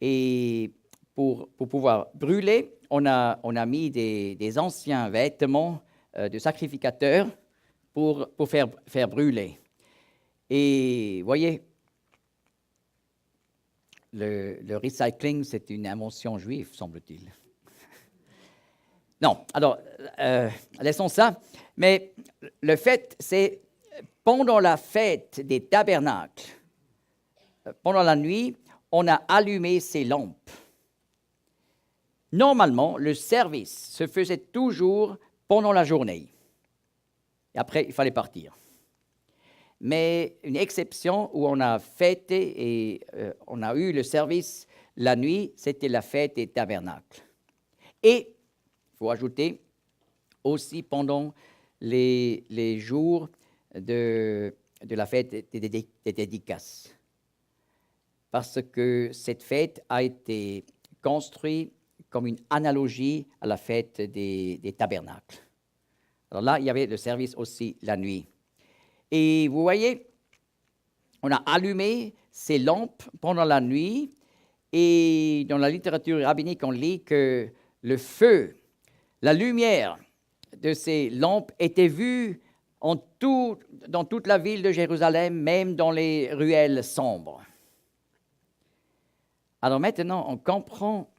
Et pour pouvoir brûler, on a mis des anciens vêtements de sacrificateurs pour faire brûler. Et voyez, le recycling, c'est une invention juive, semble-t-il. Non, alors, laissons ça. Mais le fait, c'est pendant la fête des tabernacles, pendant la nuit, on a allumé ces lampes. Normalement, le service se faisait toujours pendant la journée. Et après, il fallait partir. Mais une exception où on a fêté et on a eu le service la nuit, c'était la fête des tabernacles. Et, il faut ajouter, aussi pendant les jours de la fête des dédicaces. Parce que cette fête a été construite comme une analogie à la fête des tabernacles. Alors là, il y avait le service aussi la nuit. Et vous voyez, on a allumé ces lampes pendant la nuit, et dans la littérature rabbinique, on lit que le feu, la lumière de ces lampes était vu dans toute la ville de Jérusalem, même dans les ruelles sombres. Alors maintenant, on comprend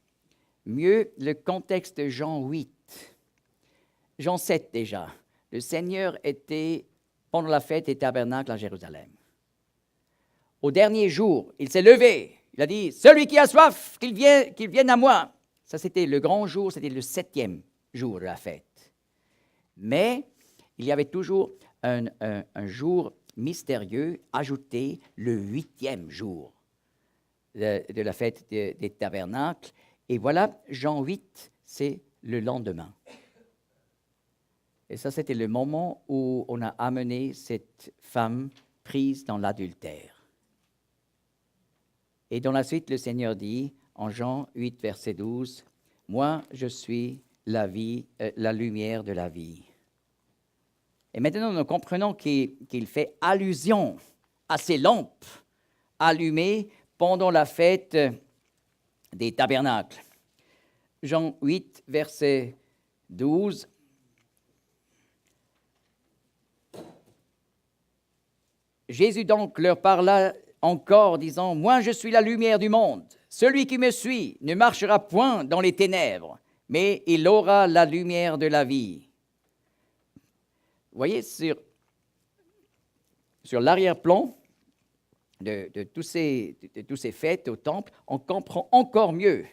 mieux le contexte de Jean 8. Jean 7 déjà. Le Seigneur était, pendant la fête des tabernacles à Jérusalem. Au dernier jour, il s'est levé. Il a dit, « Celui qui a soif, qu'il vienne à moi. » Ça, c'était le grand jour, c'était le 7e jour de la fête. Mais il y avait toujours un jour mystérieux ajouté, le 8e jour de la fête des tabernacles. Et voilà, Jean 8, c'est le lendemain. Et ça, c'était le moment où on a amené cette femme prise dans l'adultère. Et dans la suite, le Seigneur dit, en Jean 8, verset 12, « Moi, je suis la lumière de la vie. » Et maintenant, nous comprenons qu'il fait allusion à ces lampes allumées pendant la fête des tabernacles. Jean 8, verset 12. Jésus donc leur parla encore, disant, « Moi, je suis la lumière du monde. Celui qui me suit ne marchera point dans les ténèbres, mais il aura la lumière de la vie. » Vous voyez, sur l'arrière-plan de tous ces fêtes au temple, on comprend encore mieux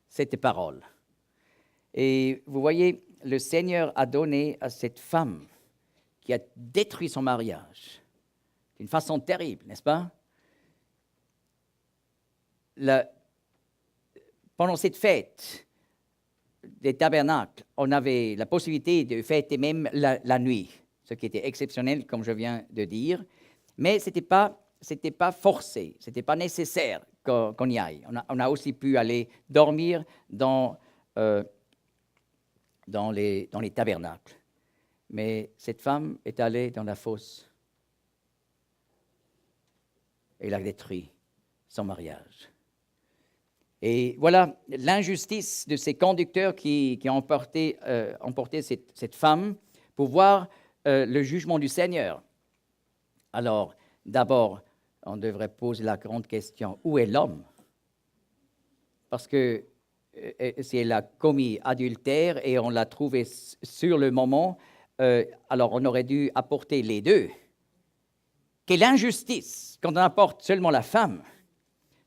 cette parole. Et vous voyez, le Seigneur a donné à cette femme qui a détruit son mariage d'une façon terrible, n'est-ce pas? Pendant cette fête des tabernacles, on avait la possibilité de fêter même la nuit, ce qui était exceptionnel, comme je viens de dire, mais ce n'était pas forcé, ce n'était pas nécessaire qu'on y aille. On a aussi pu aller dormir dans les tabernacles. Mais cette femme est allée dans la fosse. Elle a détruit son mariage. Et voilà l'injustice de ces conducteurs qui ont emporté cette femme pour voir le jugement du Seigneur. Alors, d'abord, on devrait poser la grande question, où est l'homme? Parce que si elle a commis adultère et on l'a trouvé sur le moment, alors on aurait dû apporter les deux. Quelle injustice quand on apporte seulement la femme.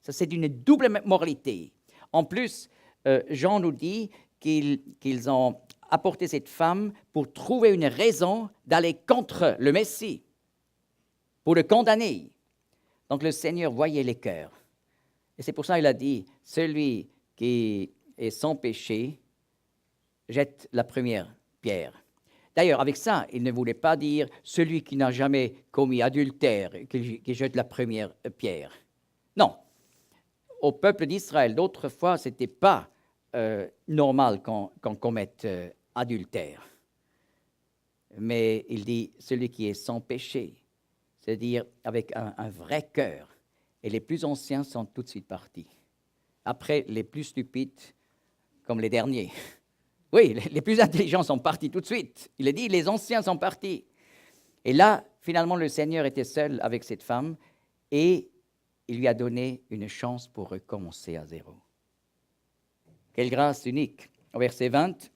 Ça, c'est d'une double moralité. En plus, Jean nous dit qu'ils ont apporté cette femme pour trouver une raison d'aller contre le Messie, pour le condamner. Donc le Seigneur voyait les cœurs. Et c'est pour ça qu'il a dit, celui qui est sans péché jette la première pierre. D'ailleurs, avec ça, il ne voulait pas dire celui qui n'a jamais commis adultère, qui jette la première pierre. Non. Au peuple d'Israël, d'autrefois, ce n'était pas normal qu'on commette adultère. Mais il dit celui qui est sans péché, c'est-à-dire avec un vrai cœur. Et les plus anciens sont tout de suite partis. Après, les plus stupides, comme les derniers. Oui, les plus intelligents sont partis tout de suite. Il a dit, les anciens sont partis. Et là, finalement, le Seigneur était seul avec cette femme et il lui a donné une chance pour recommencer à zéro. Quelle grâce unique. Au verset 20,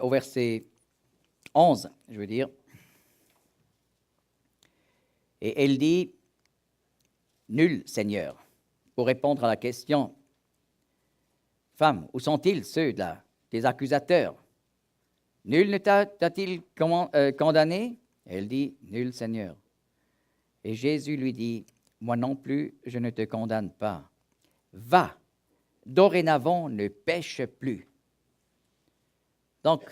au verset 11, je veux dire. Et elle dit, nul, Seigneur, pour répondre à la question, femme, où sont-ils ceux des accusateurs? Nul ne t'a-t-il condamné? Elle dit, nul, Seigneur. Et Jésus lui dit, moi non plus, je ne te condamne pas. Va, dorénavant, ne pêche plus. Donc,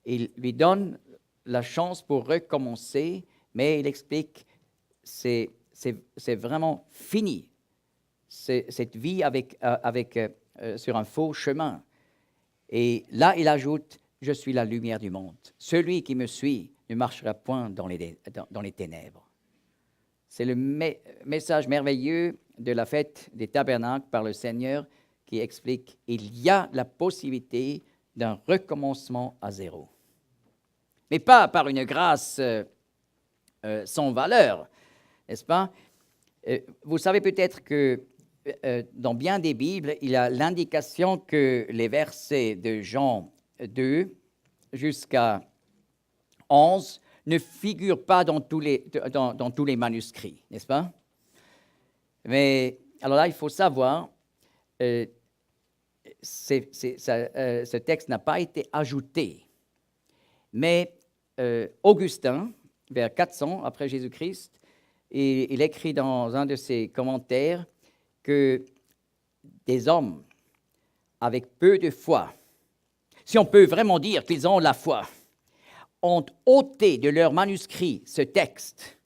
il lui donne la chance pour recommencer, mais il explique, c'est vraiment fini, cette vie sur un faux chemin. Et là, il ajoute, je suis la lumière du monde. Celui qui me suit ne marchera point dans les ténèbres. C'est le message merveilleux de la fête des tabernacles par le Seigneur qui explique qu'il y a la possibilité d'un recommencement à zéro. Mais pas par une grâce sans valeur, n'est-ce pas? Vous savez peut-être que dans bien des Bibles, il y a l'indication que les versets de Jean 2 jusqu'à 11 ne figurent pas dans tous les manuscrits, n'est-ce pas? Mais alors là, il faut savoir, ce texte n'a pas été ajouté, mais Augustin, vers 400 après Jésus-Christ, il écrit dans un de ses commentaires que des hommes avec peu de foi, si on peut vraiment dire qu'ils ont la foi, ont ôté de leur manuscrit ce texte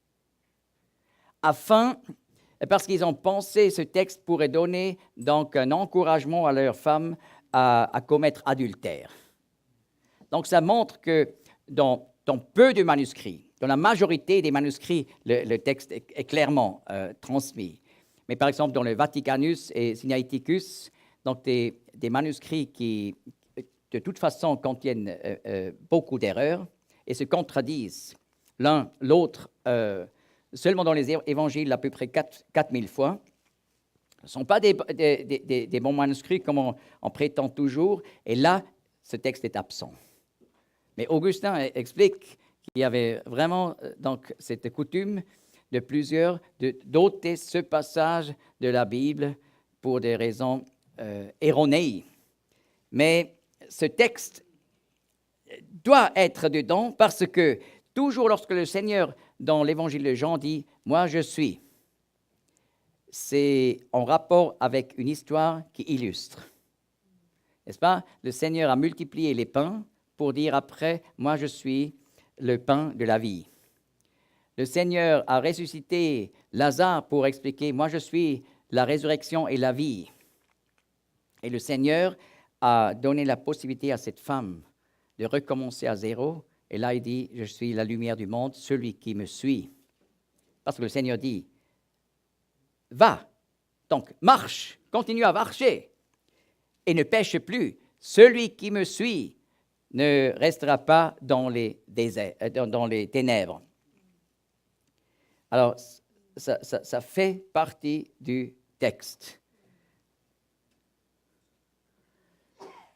parce qu'ils ont pensé que ce texte pourrait donner donc un encouragement à leurs femmes à commettre adultère. Donc ça montre que dans peu de manuscrits, dans la majorité des manuscrits, le texte est clairement transmis. Mais par exemple, dans le Vaticanus et Sinaiticus, donc des manuscrits qui, de toute façon, contiennent beaucoup d'erreurs et se contredisent l'un l'autre seulement dans les évangiles à peu près 4000 fois. Ce ne sont pas des bons manuscrits comme on prétend toujours, et là, ce texte est absent. Mais Augustin explique qu'il y avait vraiment donc cette coutume de plusieurs d'ôter ce passage de la Bible pour des raisons erronées. Mais ce texte doit être dedans parce que toujours lorsque le Seigneur, dans l'évangile de Jean, dit « Moi je suis », c'est en rapport avec une histoire qui illustre. N'est-ce pas? Le Seigneur a multiplié les pains pour dire après « Moi je suis le pain de la vie ». Le Seigneur a ressuscité Lazare pour expliquer « Moi je suis la résurrection et la vie ». Et le Seigneur a donné la possibilité à cette femme de recommencer à zéro. Et là, il dit, je suis la lumière du monde, celui qui me suit. Parce que le Seigneur dit, va, donc marche, continue à marcher et ne pêche plus. Celui qui me suit ne restera pas dans les ténèbres. Alors, ça fait partie du texte.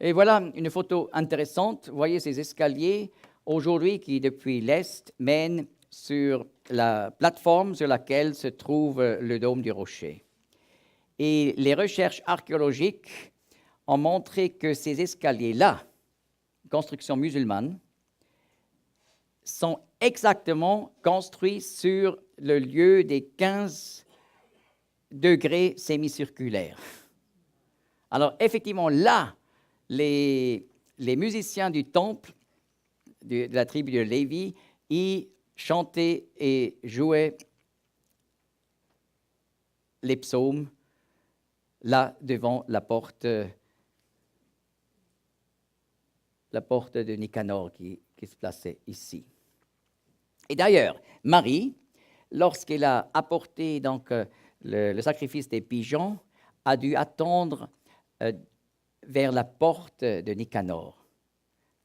Et voilà une photo intéressante. Vous voyez ces escaliers aujourd'hui qui, depuis l'Est, mènent sur la plateforme sur laquelle se trouve le dôme du Rocher. Et les recherches archéologiques ont montré que ces escaliers-là, construction musulmane, sont exactement construits sur le lieu des 15 degrés sémicirculaires. Alors, effectivement, là, les musiciens du temple, de la tribu de Lévi, y chantaient et jouaient les psaumes, là, devant la porte de Nicanor qui se plaçait ici. Et d'ailleurs, Marie, lorsqu'elle a apporté donc, le sacrifice des pigeons, a dû attendre vers la porte de Nicanor.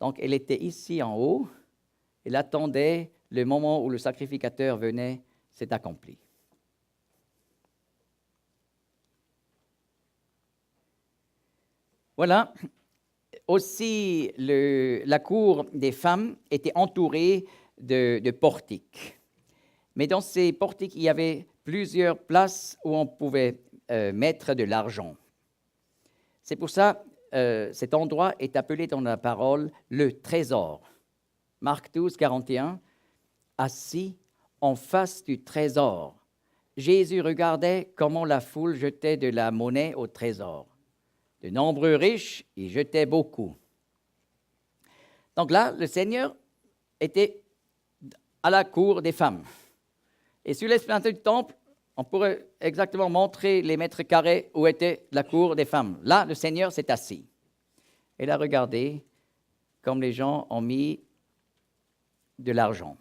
Donc, elle était ici en haut, elle attendait le moment où le sacrificateur venait, c'est accompli. Voilà. Aussi, la cour des femmes était entourée de portiques. Mais dans ces portiques, il y avait plusieurs places où on pouvait mettre de l'argent. C'est pour ça cet endroit est appelé dans la parole le trésor. Marc 12, 41, assis en face du trésor. Jésus regardait comment la foule jetait de la monnaie au trésor. De nombreux riches y jetaient beaucoup. Donc là, le Seigneur était à la cour des femmes. Et sur l'esplanade du temple, on pourrait exactement montrer les mètres carrés où était la cour des femmes. Là, le Seigneur s'est assis. Il a regardé comme les gens ont mis de l'argent.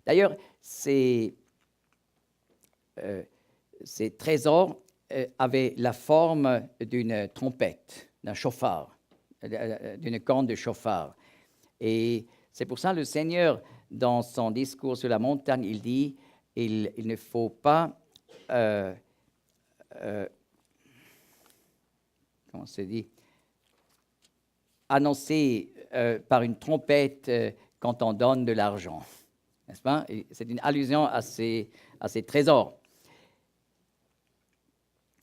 D'ailleurs, ces trésors avaient la forme d'une trompette, d'un chauffard. d'une corne de chauffard. Et c'est pour ça que le Seigneur, dans son discours sur la montagne, il dit, il ne faut pas, comment se dit, annoncer par une trompette quand on donne de l'argent. N'est-ce pas? Et c'est une allusion à ces trésors.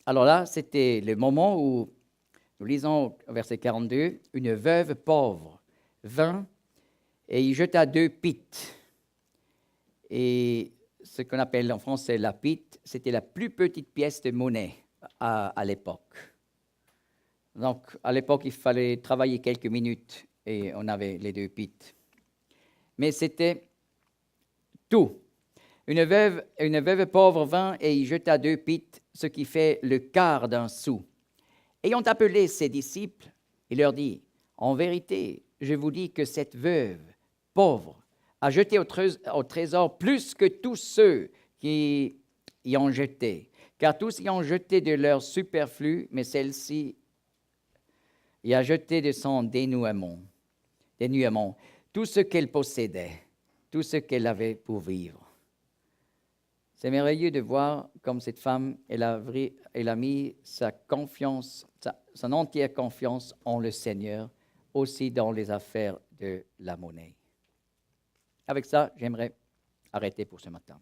Alors là, c'était le moment où, nous lisons au verset 42, une veuve pauvre vint et y jeta 2 pites. Et ce qu'on appelle en français la pite, c'était la plus petite pièce de monnaie à l'époque. Donc, à l'époque, il fallait travailler quelques minutes et on avait les 2 pites. Mais c'était tout. Une veuve pauvre vint et y jeta 2 pites, ce qui fait le quart d'un sou. Ayant appelé ses disciples, il leur dit, « En vérité, je vous dis que cette veuve pauvre a jeté au trésor plus que tous ceux qui y ont jeté, car tous y ont jeté de leur superflu, mais celle-ci y a jeté de son dénuement, tout ce qu'elle possédait, tout ce qu'elle avait pour vivre. » C'est merveilleux de voir comme cette femme, elle a mis sa confiance, son entière confiance en le Seigneur, aussi dans les affaires de la monnaie. Avec ça, j'aimerais arrêter pour ce matin.